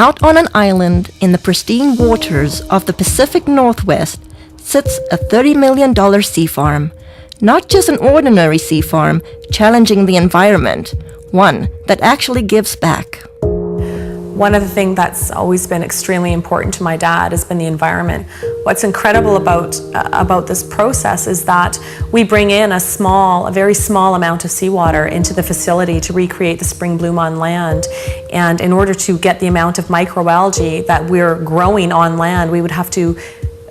Out on an island in the pristine waters of the Pacific Northwest sits a $30 million sea farm. Not just an ordinary sea farm, challenging the environment, one that actually gives back. One of the things that's always been extremely important to my dad has been the environment. What's incredible about this process is that we bring in a very small amount of seawater into the facility to recreate the spring bloom on land. And in order to get the amount of microalgae that we're growing on land, we would have to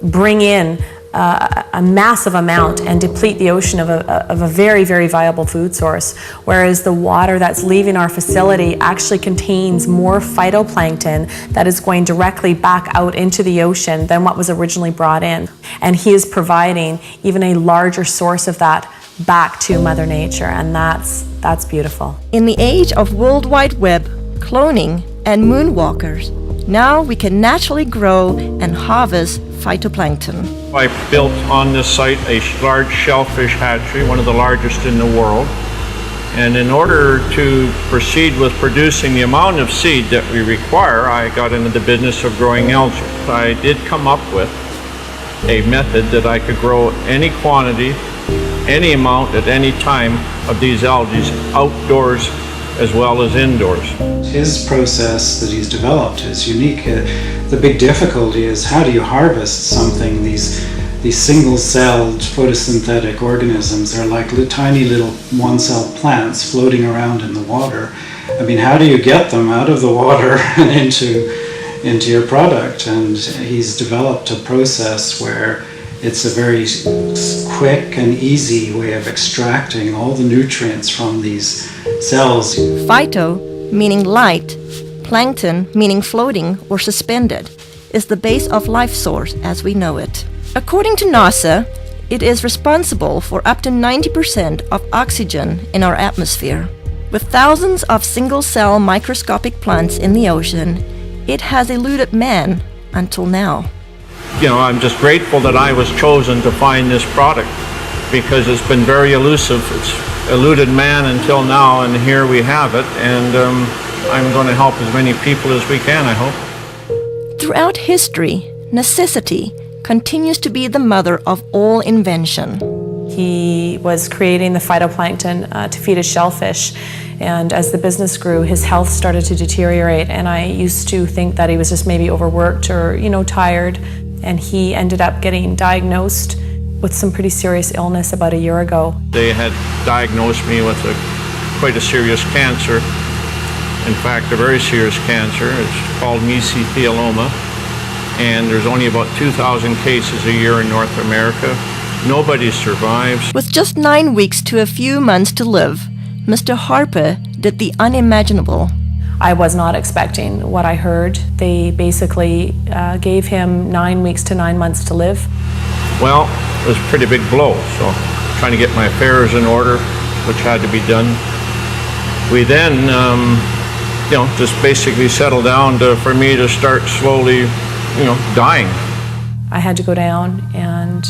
bring in a massive amount and deplete the ocean of a very, very viable food source, whereas the water that's leaving our facility actually contains more phytoplankton that is going directly back out into the ocean than what was originally brought in. And he is providing even a larger source of that back to Mother Nature, and that's beautiful. In the age of World Wide Web, cloning, and moonwalkers, now we can naturally grow and harvest phytoplankton. I built on this site a large shellfish hatchery, one of the largest in the world. And in order to proceed with producing the amount of seed that we require, I got into the business of growing algae. I did come up with a method that I could grow any quantity, any amount at any time of these algae outdoors as well as indoors. His process that he's developed is unique. The big difficulty is how do you harvest something? These single-celled photosynthetic organisms are like tiny little one-cell plants floating around in the water. I mean, how do you get them out of the water and into your product? And he's developed a process where it's a very quick and easy way of extracting all the nutrients from these cells. Phyto, meaning light, plankton, meaning floating or suspended, is the base of life source as we know it. According to NASA, it is responsible for up to 90% of oxygen in our atmosphere. With thousands of single-cell microscopic plants in the ocean, it has eluded man until now. I'm just grateful that I was chosen to find this product because it's been very elusive. It's eluded man until now, and here we have it, and I'm going to help as many people as we can, I hope. Throughout history, necessity continues to be the mother of all invention. He was creating the phytoplankton to feed his shellfish, and as the business grew, his health started to deteriorate, and I used to think that he was just maybe overworked or, tired. And he ended up getting diagnosed with some pretty serious illness about a year ago. They had diagnosed me with quite a serious cancer. In fact, a very serious cancer. It's called mesothelioma. And there's only about 2,000 cases a year in North America. Nobody survives. With just 9 weeks to a few months to live, Mr. Harper did the unimaginable. I was not expecting what I heard. They basically gave him 9 weeks to 9 months to live. Well, it was a pretty big blow, so trying to get my affairs in order, which had to be done. We then, just basically settled down for me to start slowly, dying. I had to go down and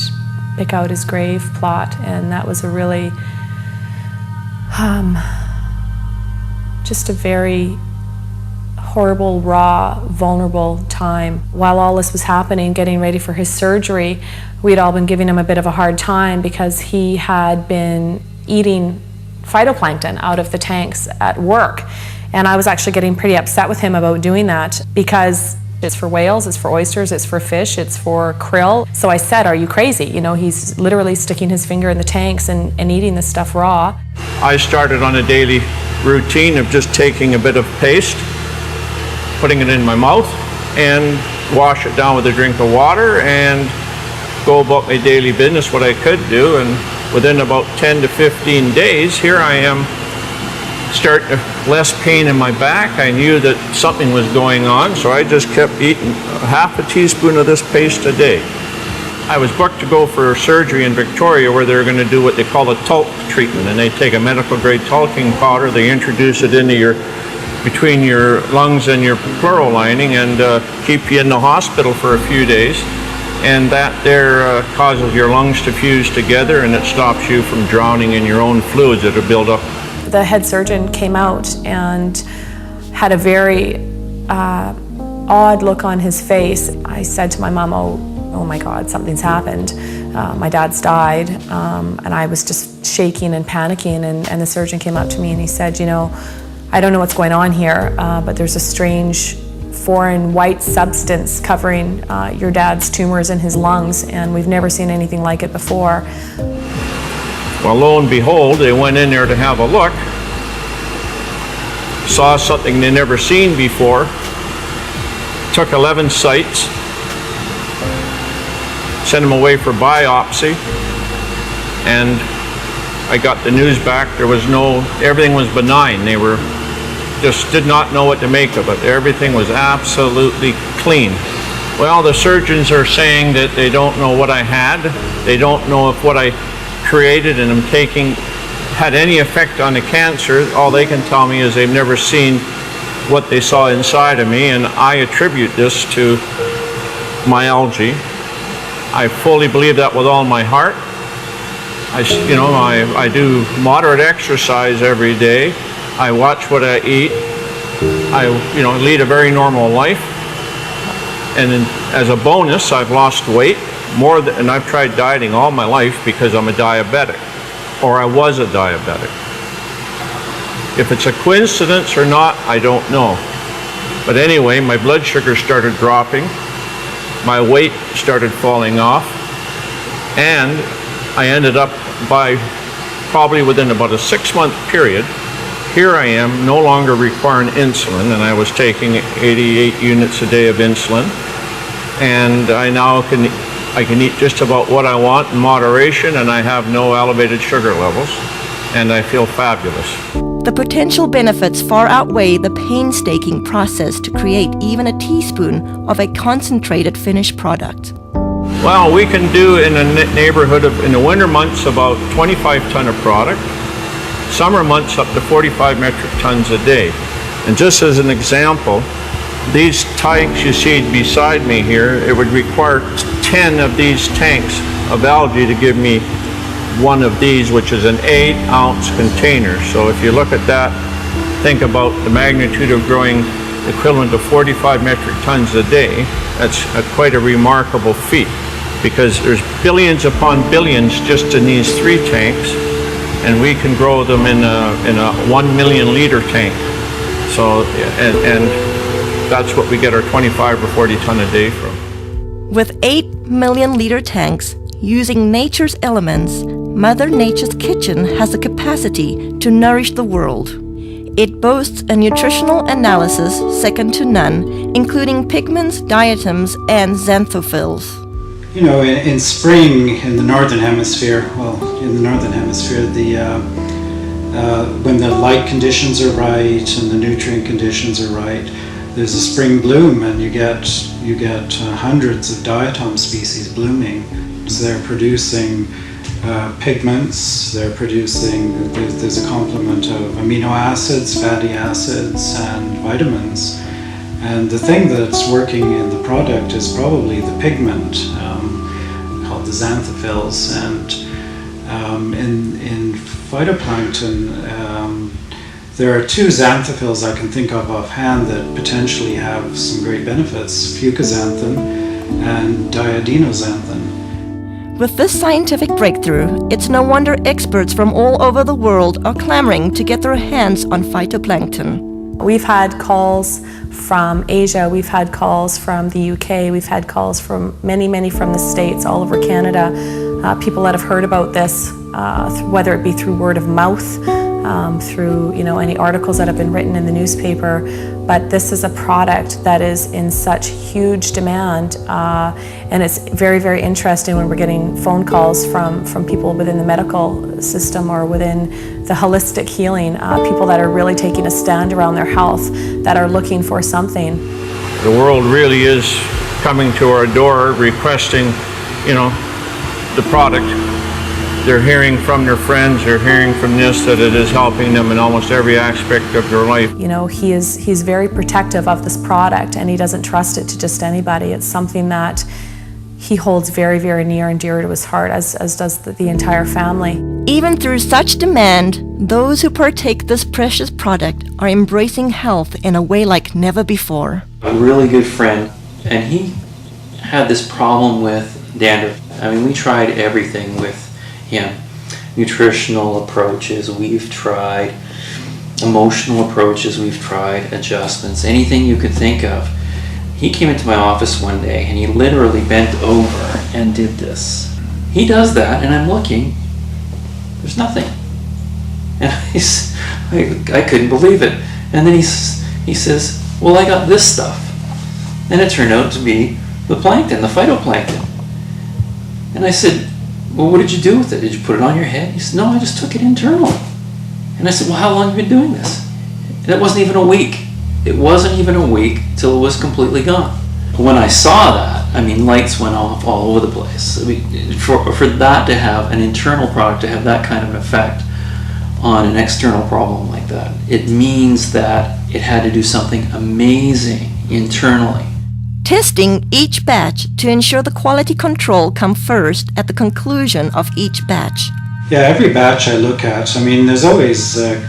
pick out his grave plot, and that was a really, just a very horrible, raw, vulnerable time. While all this was happening, getting ready for his surgery, we'd all been giving him a bit of a hard time because he had been eating phytoplankton out of the tanks at work. And I was actually getting pretty upset with him about doing that because it's for whales, it's for oysters, it's for fish, it's for krill. So I said, are you crazy? He's literally sticking his finger in the tanks and eating this stuff raw. I started on a daily routine of just taking a bit of paste, putting it in my mouth, and wash it down with a drink of water and go about my daily business, what I could do. And within about 10 to 15 days, here I am, starting less pain in my back. I knew that something was going on, so I just kept eating half a teaspoon of this paste a day. I was booked to go for surgery in Victoria where they're going to do what they call a talc treatment, and they take a medical grade talcum powder, they introduce it into between your lungs and your pleural lining and keep you in the hospital for a few days, and that there causes your lungs to fuse together and it stops you from drowning in your own fluids that are built up. The head surgeon came out and had a very odd look on his face. I said to my mom, oh my God, something's happened. My dad's died, and I was just shaking and panicking, and the surgeon came up to me and he said, I don't know what's going on here, but there's a strange foreign white substance covering your dad's tumors in his lungs, and we've never seen anything like it before. Well, lo and behold, they went in there to have a look, saw something they never seen before, took 11 sites, sent them away for biopsy, and I got the news back. Everything was benign. They just did not know what to make of it. Everything was absolutely clean. Well, the surgeons are saying that they don't know what I had. They don't know if what I created and am taking had any effect on the cancer. All they can tell me is they've never seen what they saw inside of me, and I attribute this to my algae. I fully believe that with all my heart. I do moderate exercise every day. I watch what I eat. I lead a very normal life. And as a bonus, I've lost weight and I've tried dieting all my life because I'm a diabetic, or I was a diabetic. If it's a coincidence or not, I don't know. But anyway, my blood sugar started dropping, my weight started falling off, and I ended up probably within about a 6-month period, here I am no longer requiring insulin, and I was taking 88 units a day of insulin, and I now can eat just about what I want in moderation, and I have no elevated sugar levels, and I feel fabulous. The potential benefits far outweigh the painstaking process to create even a teaspoon of a concentrated finished product. Well, we can do in a neighborhood of, in the winter months, about 25 ton of product. Summer months up to 45 metric tons a day. And just as an example, these tanks you see beside me here, it would require 10 of these tanks of algae to give me one of these, which is an 8-ounce container. So if you look at that, think about the magnitude of growing equivalent to 45 metric tons a day. That's quite a remarkable feat, because there's billions upon billions just in these 3 tanks, and we can grow them in a 1 million liter tank. So, and that's what we get our 25 or 40 ton a day from. With 8 million liter tanks, using nature's elements, Mother Nature's kitchen has the capacity to nourish the world. It boasts a nutritional analysis second to none, including pigments, diatoms, and xanthophylls. In spring in the northern hemisphere, when the light conditions are right and the nutrient conditions are right, there's a spring bloom, and you get hundreds of diatom species blooming. So they're producing pigments, there's a complement of amino acids, fatty acids, and vitamins. And the thing that's working in the product is probably the pigment, called the xanthophylls. And in phytoplankton, there are 2 xanthophylls I can think of offhand that potentially have some great benefits: fucoxanthin and diadinoxanthin. With this scientific breakthrough, it's no wonder experts from all over the world are clamoring to get their hands on phytoplankton. We've had calls from Asia, we've had calls from the UK, we've had calls from many from the States, all over Canada. People that have heard about this, whether it be through word of mouth, through any articles that have been written in the newspaper. But this is a product that is in such huge demand, and it's very interesting when we're getting phone calls from people within the medical system or within the holistic healing, people that are really taking a stand around their health, that are looking for something. The world really is coming to our door requesting, the product. They're hearing from their friends, they're hearing from this, that it is helping them in almost every aspect of their life. He's very protective of this product, and he doesn't trust it to just anybody. It's something that he holds very near and dear to his heart, as does the entire family. Even through such demand, those who partake this precious product are embracing health in a way like never before. A really good friend, and he had this problem with dandruff. I mean, we tried everything with him. Nutritional approaches, we've tried. Emotional approaches, we've tried. Adjustments, anything you could think of. He came into my office one day and he literally bent over and did this. He does that and I'm looking, there's nothing. And I couldn't believe it. And then he says, well, I got this stuff. And it turned out to be the plankton, the phytoplankton. And I said, well, what did you do with it? Did you put it on your head? He said, no, I just took it internal. And I said, well, how long have you been doing this? And it wasn't even a week. It wasn't even a week till it was completely gone. When I saw that, I mean, lights went off all over the place. I mean, for that to have an internal product, to have that kind of an effect on an external problem like that, it means that it had to do something amazing internally. Testing each batch to ensure the quality control come first at the conclusion of each batch. Yeah, every batch I look at, I mean, there's always a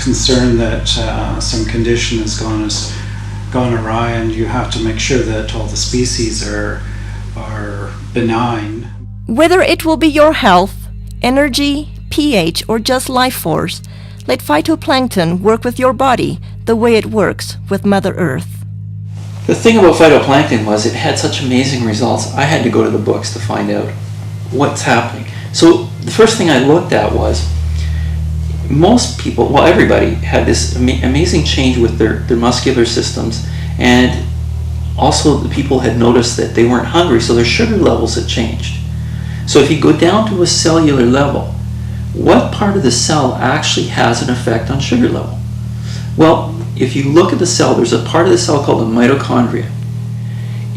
concern that some condition has gone awry, and you have to make sure that all the species are benign. Whether it will be your health, energy, pH, or just life force, let phytoplankton work with your body the way it works with Mother Earth. The thing about phytoplankton was it had such amazing results. I had to go to the books to find out what's happening. So the first thing I looked at was most people, well, everybody had this amazing change with their muscular systems, and also the people had noticed that they weren't hungry, so their sugar levels had changed. So if you go down to a cellular level, what part of the cell actually has an effect on sugar level? Well, if you look at the cell, there's a part of the cell called the mitochondria.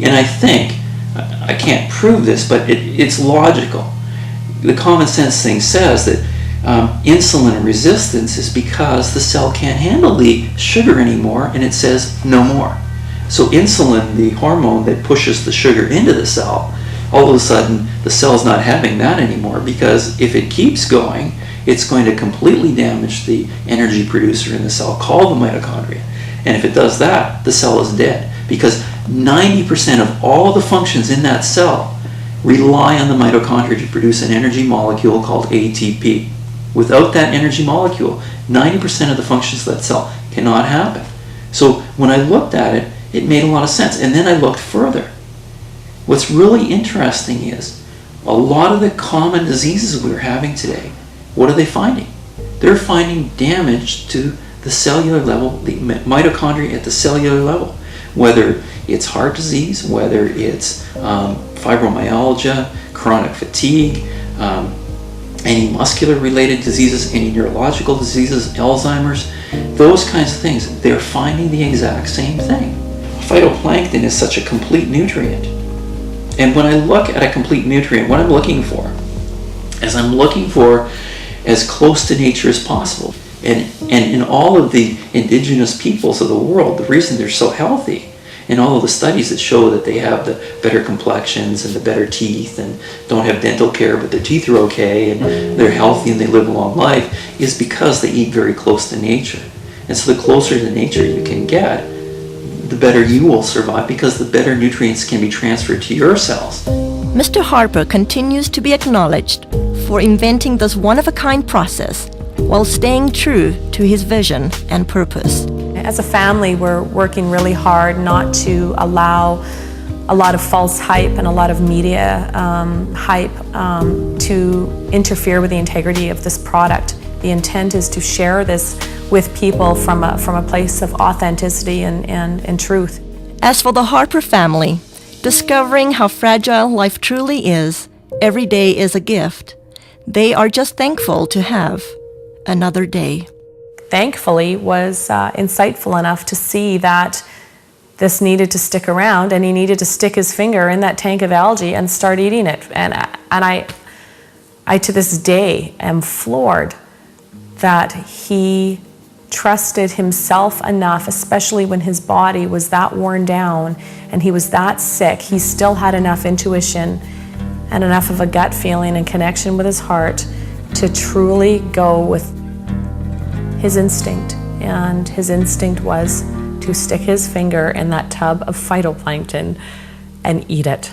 And I think, I can't prove this, but it's logical. The common sense thing says that insulin resistance is because the cell can't handle the sugar anymore, and it says no more. So insulin, the hormone that pushes the sugar into the cell, all of a sudden the cell's not having that anymore, because if it keeps going, it's going to completely damage the energy producer in the cell called the mitochondria. And if it does that, the cell is dead, because 90% of all the functions in that cell rely on the mitochondria to produce an energy molecule called ATP. Without that energy molecule, 90% of the functions of that cell cannot happen. So when I looked at it, it made a lot of sense. And then I looked further. What's really interesting is a lot of the common diseases we're having today, what are they finding? They're finding damage to the cellular level, the mitochondria at the cellular level. Whether it's heart disease, whether it's fibromyalgia, chronic fatigue, any muscular related diseases, any neurological diseases, Alzheimer's, those kinds of things, they're finding the exact same thing. Phytoplankton is such a complete nutrient. And when I look at a complete nutrient, what I'm looking for is I'm looking for as close to nature as possible. And in all of the indigenous peoples of the world, the reason they're so healthy, and all of the studies that show that they have the better complexions and the better teeth and don't have dental care but their teeth are okay and they're healthy and they live a long life, is because they eat very close to nature. And so the closer to nature you can get, the better you will survive, because the better nutrients can be transferred to your cells. Mr. Harper continues to be acknowledged for inventing this one-of-a-kind process while staying true to his vision and purpose. As a family, we're working really hard not to allow a lot of false hype and a lot of media hype to interfere with the integrity of this product. The intent is to share this with people from a place of authenticity and truth. As for the Harper family, discovering how fragile life truly is, every day is a gift. They are just thankful to have another day. Thankfully was insightful enough to see that this needed to stick around, and he needed to stick his finger in that tank of algae and start eating it. And I to this day am floored that he trusted himself enough, especially when his body was that worn down and he was that sick. He still had enough intuition and enough of a gut feeling and connection with his heart to truly go with his instinct. And his instinct was to to stick his finger in that tub of phytoplankton and eat it.